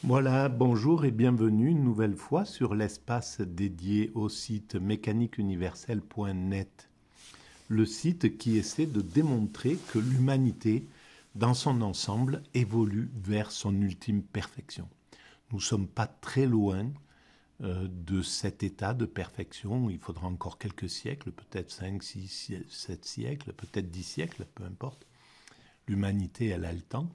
Voilà, bonjour et bienvenue une nouvelle fois sur l'espace dédié au site mécaniqueuniverselle.net, le site qui essaie de démontrer que l'humanité, dans son ensemble, évolue vers son ultime perfection. Nous ne sommes pas très loin de cet état de perfection. Il faudra encore quelques siècles, peut-être 5, 6, 7 siècles, peut-être 10 siècles, peu importe. L'humanité, elle a le temps.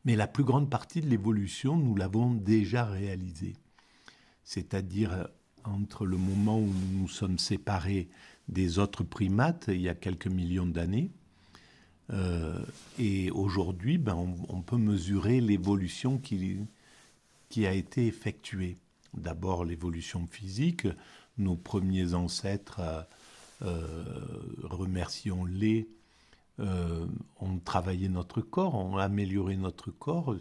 Mais la plus grande partie de l'évolution, nous l'avons déjà réalisée. C'est-à-dire entre le moment où nous nous sommes séparés des autres primates, il y a quelques millions d'années, et aujourd'hui, on peut mesurer l'évolution qui a été effectuée. D'abord l'évolution physique, nos premiers ancêtres, remercions-les, ont travaillé notre corps, ont amélioré notre corps,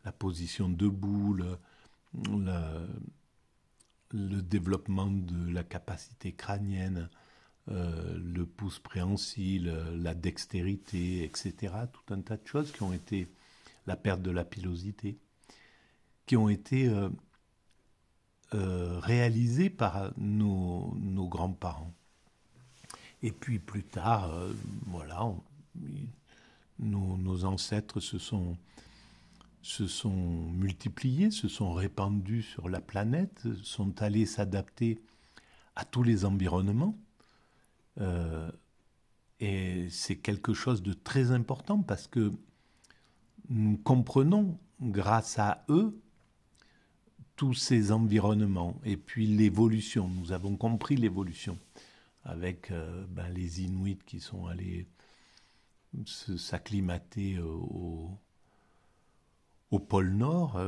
la position debout, le développement de la capacité crânienne, le pouce préhensile, la dextérité, etc. Tout un tas de choses qui ont été, la perte de la pilosité, qui ont été réalisées par nos grands-parents. Et puis plus tard, nos ancêtres se sont multipliés, se sont répandus sur la planète, sont allés s'adapter à tous les environnements. Et c'est quelque chose de très important parce que nous comprenons, grâce à eux, tous ces environnements et puis l'évolution. Nous avons compris l'évolution avec les Inuits qui sont allés s'acclimater au pôle Nord,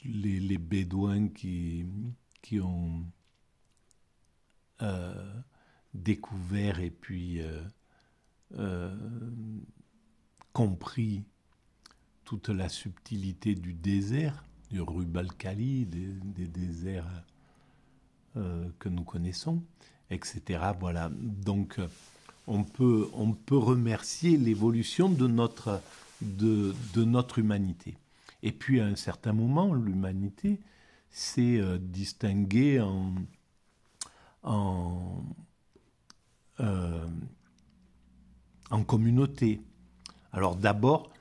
les Bédouins qui ont découvert et puis compris toute la subtilité du désert, du Rub al-Khali, des déserts que nous connaissons, etc. Voilà. Donc, on peut remercier l'évolution de notre humanité. Et puis, à un certain moment, l'humanité s'est distinguée en communauté. Alors, d'abord,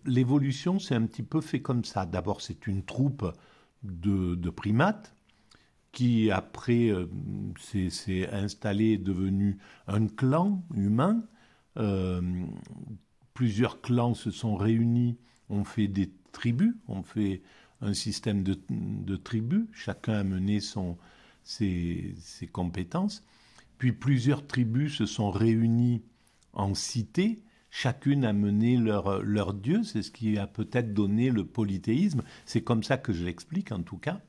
l'évolution, c'est un petit peu fait comme ça. D'abord, c'est une troupe de primates qui après s'est installé, est devenu un clan humain. Plusieurs clans se sont réunis, ont fait des tribus, ont fait un système de tribus, chacun a mené ses compétences. Puis plusieurs tribus se sont réunies en cités, chacune a mené leur dieu, c'est ce qui a peut-être donné le polythéisme, c'est comme ça que je l'explique en tout cas.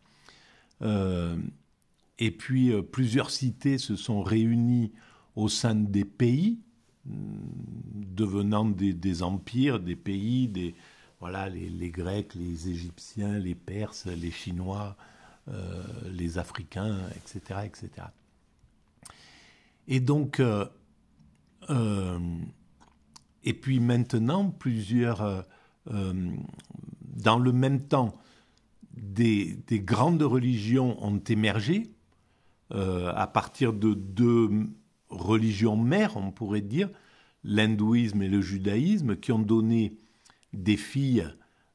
Et puis plusieurs cités se sont réunies au sein des pays, devenant des empires, des pays, les Grecs, les Égyptiens, les Perses, les Chinois, les Africains, etc., etc. Et donc, et puis maintenant, dans le même temps, des grandes religions ont émergé à partir de deux religions mères, on pourrait dire, l'hindouisme et le judaïsme, qui ont donné des filles,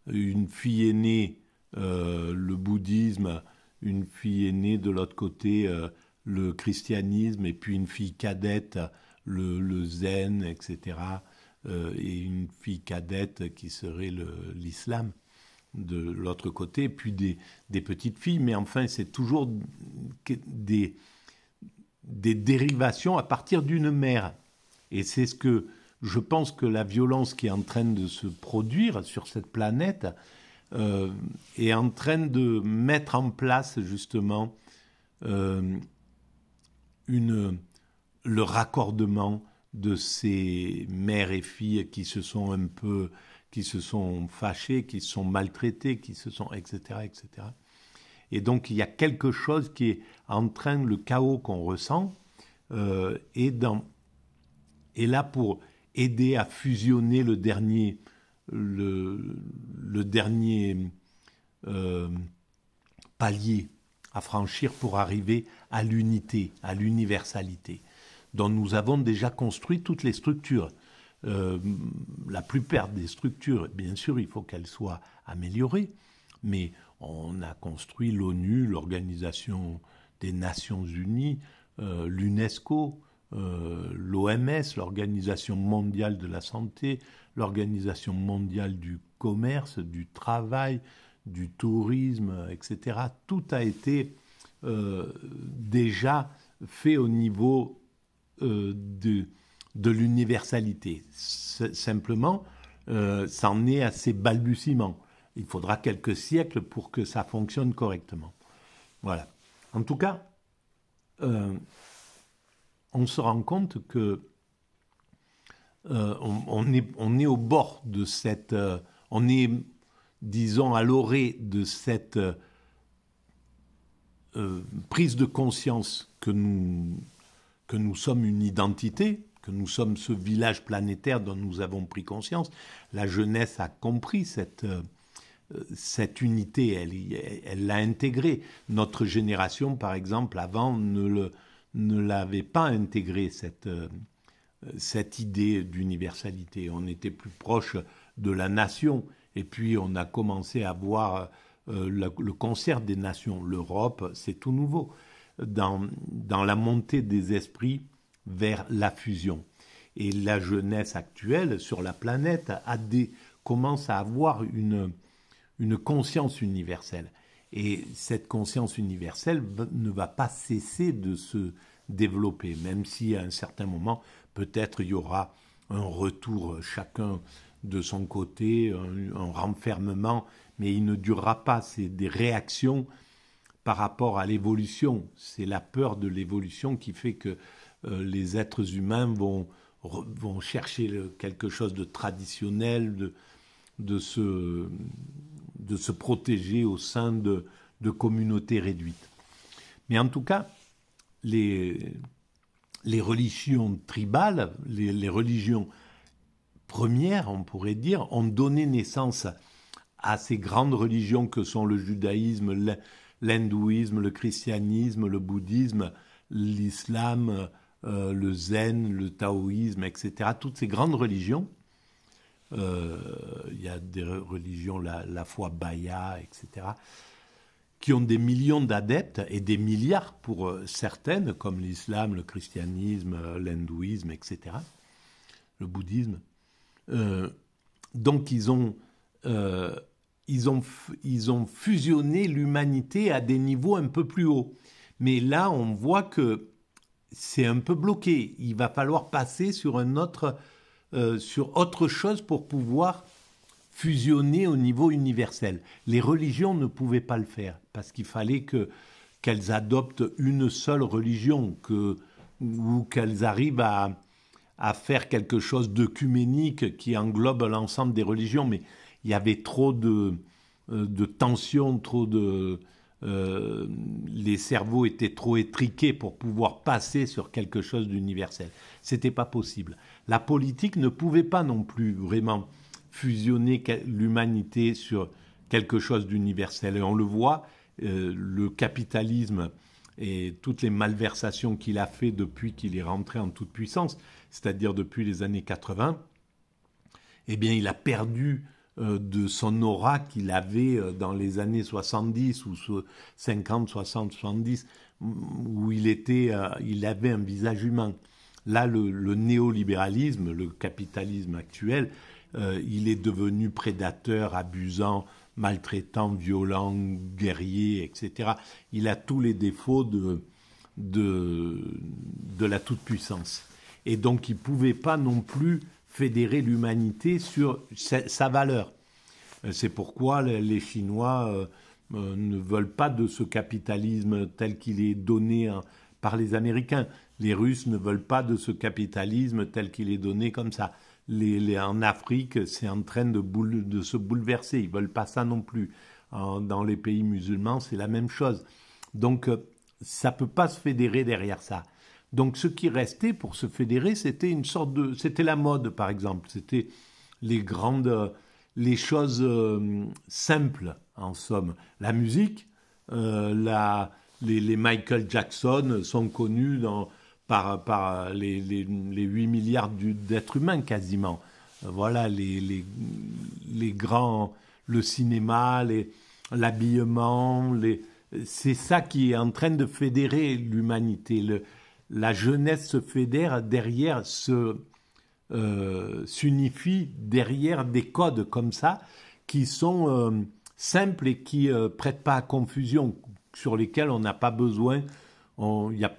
une fille aînée, le bouddhisme, une fille aînée de l'autre côté, le christianisme, et puis une fille cadette, le zen, etc., et une fille cadette qui serait l'islam de l'autre côté, et puis des petites filles, mais enfin c'est toujours des dérivations à partir d'une mère. Et c'est ce que je pense que la violence qui est en train de se produire sur cette planète est en train de mettre en place justement le raccordement de ces mères et filles qui se sont fâchées, qui se sont maltraitées, etc., etc. Et donc il y a quelque chose qui est en train, le chaos qu'on ressent est là pour aider à fusionner le dernier le dernier palier à franchir pour arriver à l'unité, à l'universalité, dont nous avons déjà construit toutes les structures. La plupart des structures, bien sûr, il faut qu'elles soient améliorées, mais on a construit l'ONU, l'Organisation des Nations Unies, l'UNESCO, l'OMS, l'Organisation mondiale de la santé, l'Organisation mondiale du commerce, du travail, du tourisme, etc. Tout a été déjà fait au niveau de l'universalité. Simplement, ça en est à ses balbutiements. Il faudra quelques siècles pour que ça fonctionne correctement. Voilà. En tout cas, on se rend compte que on est au bord de cette... on est, disons, à l'orée de cette prise de conscience que nous sommes une identité, que nous sommes ce village planétaire dont nous avons pris conscience. La jeunesse a compris cette unité, elle l'a intégrée. Notre génération, par exemple, avant, ne l'avait pas intégrée, cette idée d'universalité. On était plus proche de la nation, et puis on a commencé à voir le concert des nations. L'Europe, c'est tout nouveau. Dans la montée des esprits vers la fusion. Et la jeunesse actuelle sur la planète commence à avoir une conscience universelle. Et cette conscience universelle ne va pas cesser de se développer, même si à un certain moment, peut-être il y aura un retour chacun de son côté, un renfermement, mais il ne durera pas. C'est des réactions par rapport à l'évolution. C'est la peur de l'évolution qui fait que les êtres humains vont chercher quelque chose de traditionnel, de se protéger au sein de communautés réduites. Mais en tout cas, les religions tribales, les religions premières, on pourrait dire, ont donné naissance à ces grandes religions que sont le judaïsme, l'hindouisme, le christianisme, le bouddhisme, l'islam, le zen, le taoïsme, etc. Toutes ces grandes religions, il y a des religions, la foi Baya, etc., qui ont des millions d'adeptes et des milliards pour certaines, comme l'islam, le christianisme, l'hindouisme, etc., le bouddhisme. Donc ils ont fusionné l'humanité à des niveaux un peu plus hauts. Mais là, on voit que c'est un peu bloqué. Il va falloir passer sur autre chose pour pouvoir fusionner au niveau universel. Les religions ne pouvaient pas le faire parce qu'il fallait qu'elles adoptent une seule religion ou qu'elles arrivent à faire quelque chose d'œcuménique qui englobe l'ensemble des religions. Mais il y avait trop de tensions, les cerveaux étaient trop étriqués pour pouvoir passer sur quelque chose d'universel. C'était pas possible. La politique ne pouvait pas non plus vraiment fusionner l'humanité sur quelque chose d'universel. Et on le voit, le capitalisme et toutes les malversations qu'il a fait depuis qu'il est rentré en toute puissance, c'est-à-dire depuis les années 80, eh bien, il a perdu de son aura qu'il avait dans les années 70 ou 50, 60, 70, où il avait un visage humain. Là, le néolibéralisme, le capitalisme actuel, il est devenu prédateur, abusant, maltraitant, violent, guerrier, etc. Il a tous les défauts de la toute-puissance. Et donc, il ne pouvait pas non plus fédérer l'humanité sur sa valeur. C'est pourquoi les Chinois ne veulent pas de ce capitalisme tel qu'il est donné par les Américains. Les Russes ne veulent pas de ce capitalisme tel qu'il est donné comme ça. En Afrique, c'est en train de se bouleverser. Ils ne veulent pas ça non plus. Dans les pays musulmans, c'est la même chose. Donc, ça ne peut pas se fédérer derrière ça. Donc, ce qui restait pour se fédérer, c'était c'était la mode, par exemple. C'était les grandes les choses simples, en somme. La musique, les Michael Jackson sont connus par les 8 milliards d'êtres humains quasiment. Voilà, les grands, le cinéma, l'habillement, c'est ça qui est en train de fédérer l'humanité. La jeunesse se fédère derrière s'unifie derrière des codes comme ça qui sont simples et qui prêtent pas à confusion, sur lesquels on n'a pas besoin, il n'y a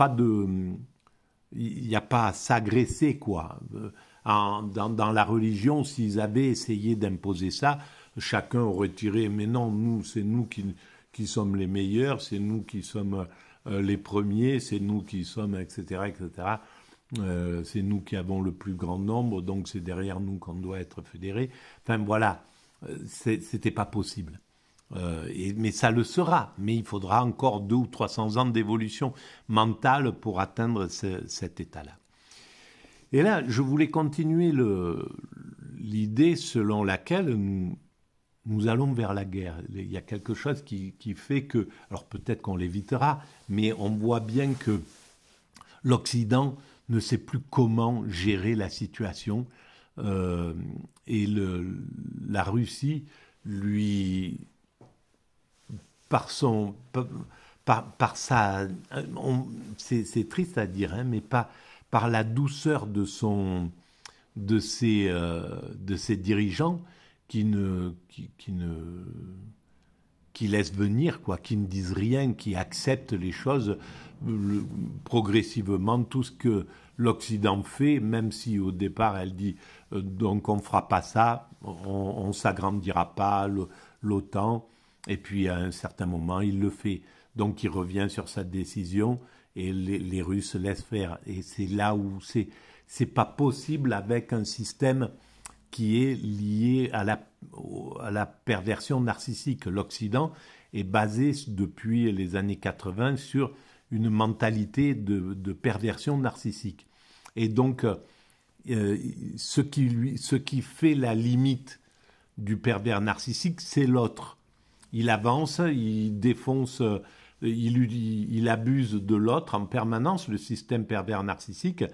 pas à s'agresser quoi. Dans la religion, s'ils avaient essayé d'imposer ça, chacun aurait tiré, mais non, c'est nous qui sommes les meilleurs, c'est nous qui sommes les premiers, c'est nous qui sommes, etc., etc. C'est nous qui avons le plus grand nombre, donc c'est derrière nous qu'on doit être fédérés. Enfin voilà, c'était pas possible. Mais ça le sera. Mais il faudra encore 200 ou 300 ans d'évolution mentale pour atteindre cet état-là. Et là, je voulais continuer l'idée selon laquelle nous allons vers la guerre. Il y a quelque chose qui fait que, alors peut-être qu'on l'évitera, mais on voit bien que l'Occident ne sait plus comment gérer la situation. Et la Russie, lui, par sa... c'est triste à dire, hein, mais par la douceur de ses dirigeants qui laissent venir, quoi, qui ne disent rien, qui acceptent les choses progressivement, tout ce que l'Occident fait, même si au départ elle dit donc on ne fera pas ça, on ne s'agrandira pas, l'OTAN, et puis à un certain moment il le fait. Donc il revient sur sa décision et les Russes laissent faire. Et c'est là où c'est pas possible avec un système qui est lié à la perversion narcissique. L'Occident est basé depuis les années 80 sur une mentalité de perversion narcissique. Et donc, ce qui fait la limite du pervers narcissique, c'est l'autre. Il avance, il défonce, il abuse de l'autre en permanence, le système pervers narcissique.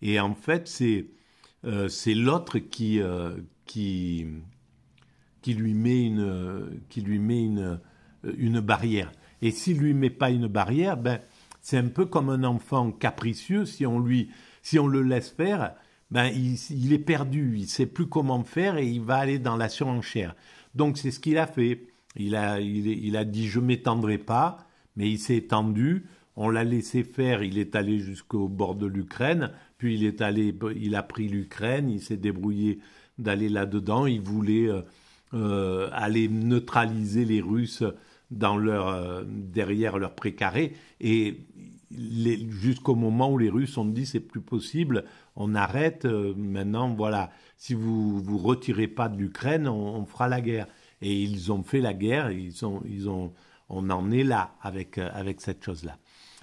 Et en fait, c'est l'autre qui lui met une barrière. Et s'il lui met pas une barrière, ben c'est un peu comme un enfant capricieux. Si on le laisse faire, ben il est perdu. Il sait plus comment faire et il va aller dans la surenchère. Donc c'est ce qu'il a fait. Il a dit je m'étendrai pas, mais il s'est étendu. On l'a laissé faire. Il est allé jusqu'au bord de l'Ukraine. Puis il a pris l'Ukraine. Il s'est débrouillé d'aller là-dedans. Il voulait aller neutraliser les Russes derrière leur précaré. Et jusqu'au moment où les Russes ont dit c'est plus possible, on arrête. Maintenant, voilà, si vous retirez pas de l'Ukraine, on fera la guerre. Et ils ont fait la guerre. On en est là avec cette chose-là.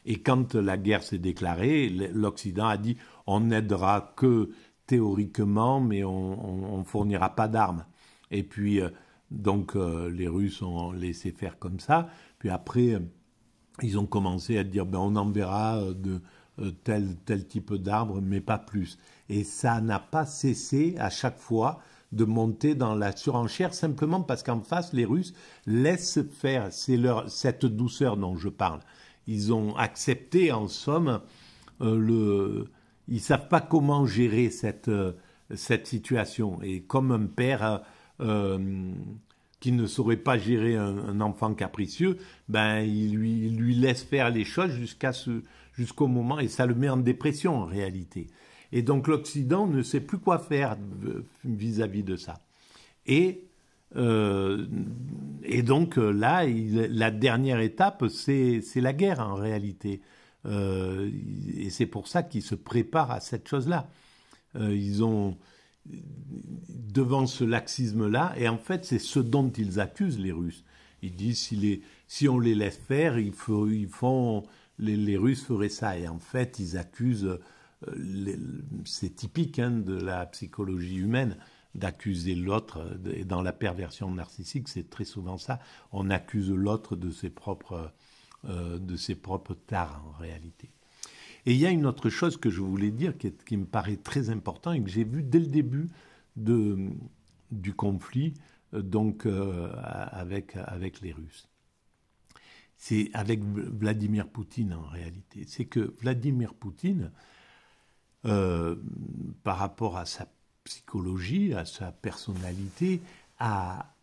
Et quand la guerre s'est déclarée, l'Occident a dit on n'aidera que théoriquement, mais on fournira pas d'armes. Et puis donc les Russes ont laissé faire comme ça. Puis après, ils ont commencé à dire on enverra tel type d'arbre, mais pas plus. Et ça n'a pas cessé à chaque fois de monter dans la surenchère, simplement parce qu'en face, les Russes laissent faire. C'est cette douceur dont je parle. Ils ont accepté, en somme, ils savent pas comment gérer cette situation. Et comme un père qui ne saurait pas gérer un enfant capricieux, ben il lui laisse faire les choses jusqu'au moment, et ça le met en dépression en réalité. Et donc l'Occident ne sait plus quoi faire vis-à-vis de ça. Et donc là, la dernière étape, c'est la guerre en réalité. Et c'est pour ça qu'ils se préparent à cette chose-là. Ils ont, devant ce laxisme-là, et en fait, c'est ce dont ils accusent les Russes. Ils disent si on les laisse faire, les Russes feraient ça. Et en fait, ils accusent, c'est typique de la psychologie humaine, d'accuser l'autre. Et dans la perversion narcissique, c'est très souvent ça. On accuse l'autre de ses propres tares, en réalité. Et il y a une autre chose que je voulais dire qui me paraît très important et que j'ai vu dès le début du conflit avec les Russes. C'est avec Vladimir Poutine en réalité. C'est que Vladimir Poutine, par rapport à sa psychologie, à sa personnalité, a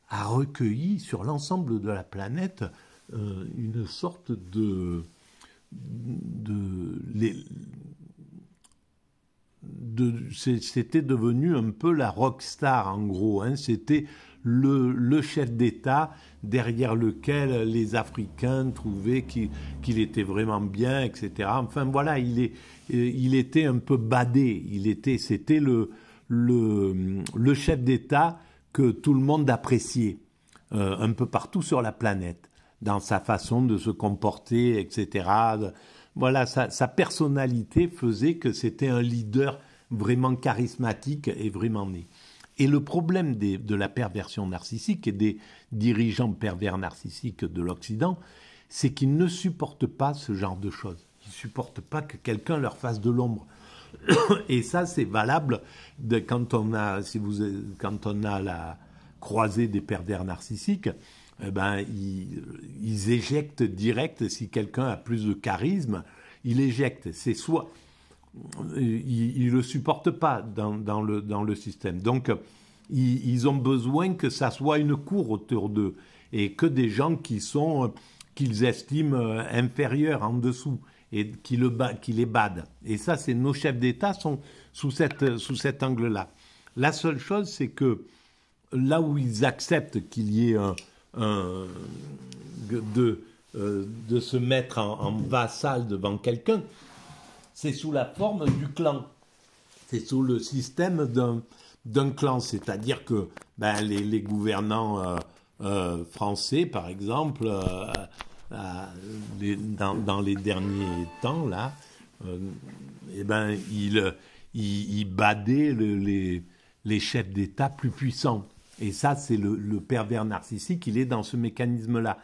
recueilli sur l'ensemble de la planète une sorte c'était devenu un peu la rockstar en gros, hein. C'était le chef d'État derrière lequel les Africains trouvaient qu'il était vraiment bien, etc. Enfin voilà, il était un peu badé. C'était le chef d'État que tout le monde appréciait un peu partout sur la planète, dans sa façon de se comporter, etc. Voilà, sa personnalité faisait que c'était un leader vraiment charismatique et vraiment né. Et le problème de la perversion narcissique et des dirigeants pervers narcissiques de l'Occident, c'est qu'ils ne supportent pas ce genre de choses. Ils ne supportent pas que quelqu'un leur fasse de l'ombre. Et ça, c'est valable quand on a la croisée des pervers narcissiques. Eh ben, ils éjectent direct. Si quelqu'un a plus de charisme, il éjecte. C'est soit ils le supportent pas dans le système. Donc, ils ont besoin que ça soit une cour autour d'eux et que des gens qu'ils estiment inférieurs en dessous et qui les badent. Et ça, c'est nos chefs d'État sont sous cet angle-là. La seule chose, c'est que là où ils acceptent qu'il y ait de se mettre en vassal devant quelqu'un, c'est sous la forme du clan. C'est sous le système d'un clan. C'est-à-dire que les gouvernants français, par exemple, dans les derniers temps, là, ils badaient les chefs d'État plus puissants. Et ça, c'est le pervers narcissique, il est dans ce mécanisme-là.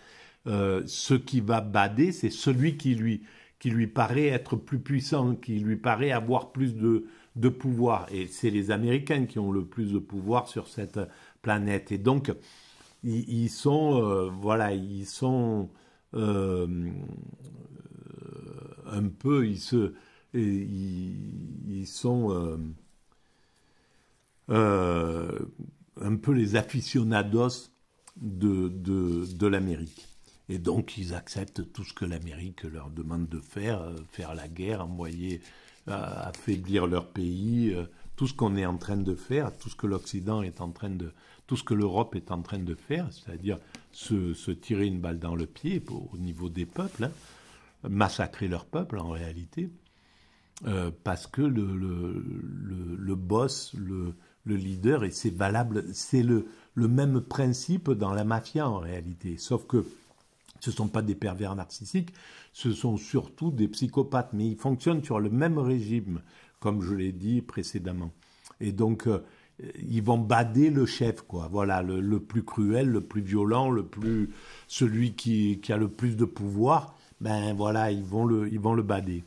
Ce qui va bader, c'est celui qui lui paraît être plus puissant, qui lui paraît avoir plus de pouvoir. Et c'est les Américains qui ont le plus de pouvoir sur cette planète. Et donc, ils sont un peu, ils sont un peu les aficionados de l'Amérique. Et donc, ils acceptent tout ce que l'Amérique leur demande de faire la guerre, affaiblir leur pays, tout ce qu'on est en train de faire, tout ce que tout ce que l'Europe est en train de faire, c'est-à-dire se tirer une balle dans le pied au niveau des peuples, hein, massacrer leur peuple en réalité, parce que le boss, le leader, et c'est valable, c'est le même principe dans la mafia en réalité, sauf que ce ne sont pas des pervers narcissiques, ce sont surtout des psychopathes, mais ils fonctionnent sur le même régime, comme je l'ai dit précédemment. Et donc, ils vont bader le chef, quoi. Voilà, le plus cruel, le plus violent, celui qui a le plus de pouvoir, ben voilà, ils vont le bader.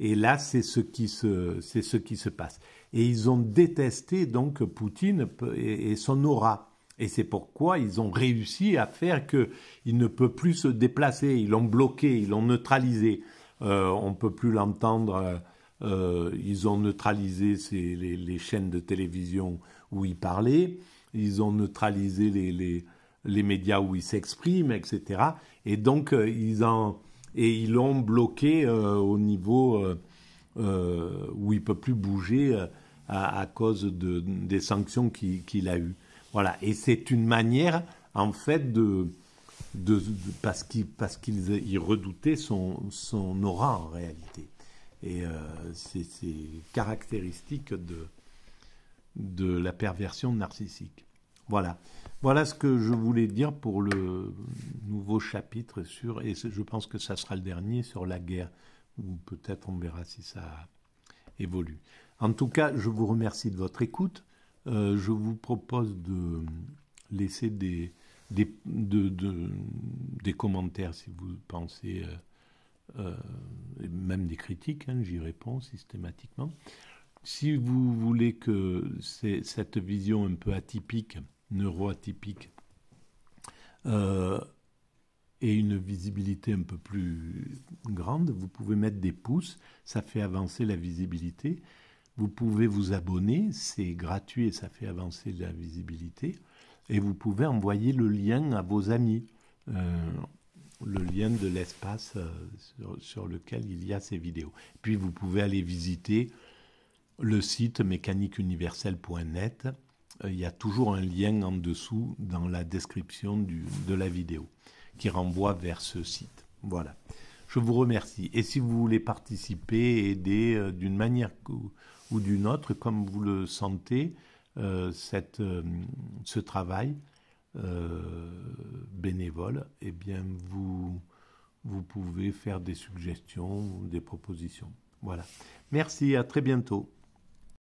Et là, c'est ce qui se passe. Et ils ont détesté donc Poutine et son aura. Et c'est pourquoi ils ont réussi à faire qu'il ne peut plus se déplacer. Ils l'ont bloqué, ils l'ont neutralisé. On ne peut plus l'entendre. Ils ont neutralisé les chaînes de télévision où il parlait. Ils ont neutralisé les médias où il s'exprime, etc. Et donc, ils l'ont bloqué au niveau où il ne peut plus bouger à cause des sanctions qu'il a eues. Voilà, et c'est une manière, en fait, parce qu'ils redoutaient son aura en réalité. Et c'est caractéristique de la perversion narcissique. Voilà. Voilà ce que je voulais dire pour le nouveau chapitre et je pense que ça sera le dernier, sur la guerre, ou peut-être on verra si ça évolue. En tout cas, je vous remercie de votre écoute. Je vous propose de laisser des commentaires si vous pensez, même des critiques, hein, j'y réponds systématiquement. Si vous voulez que cette vision un peu atypique, neuroatypique, et une visibilité un peu plus grande, vous pouvez mettre des pouces, ça fait avancer la visibilité. Vous pouvez vous abonner, c'est gratuit et ça fait avancer la visibilité. Et vous pouvez envoyer le lien à vos amis, le lien de l'espace sur lequel il y a ces vidéos. Puis vous pouvez aller visiter le site mécaniqueuniverselle.net. Il y a toujours un lien en dessous dans la description de la vidéo qui renvoie vers ce site. Voilà. Je vous remercie. Et si vous voulez participer, aider d'une manière ou d'une autre, comme vous le sentez, ce travail bénévole, eh bien vous pouvez faire des suggestions ou des propositions. Voilà. Merci, à très bientôt.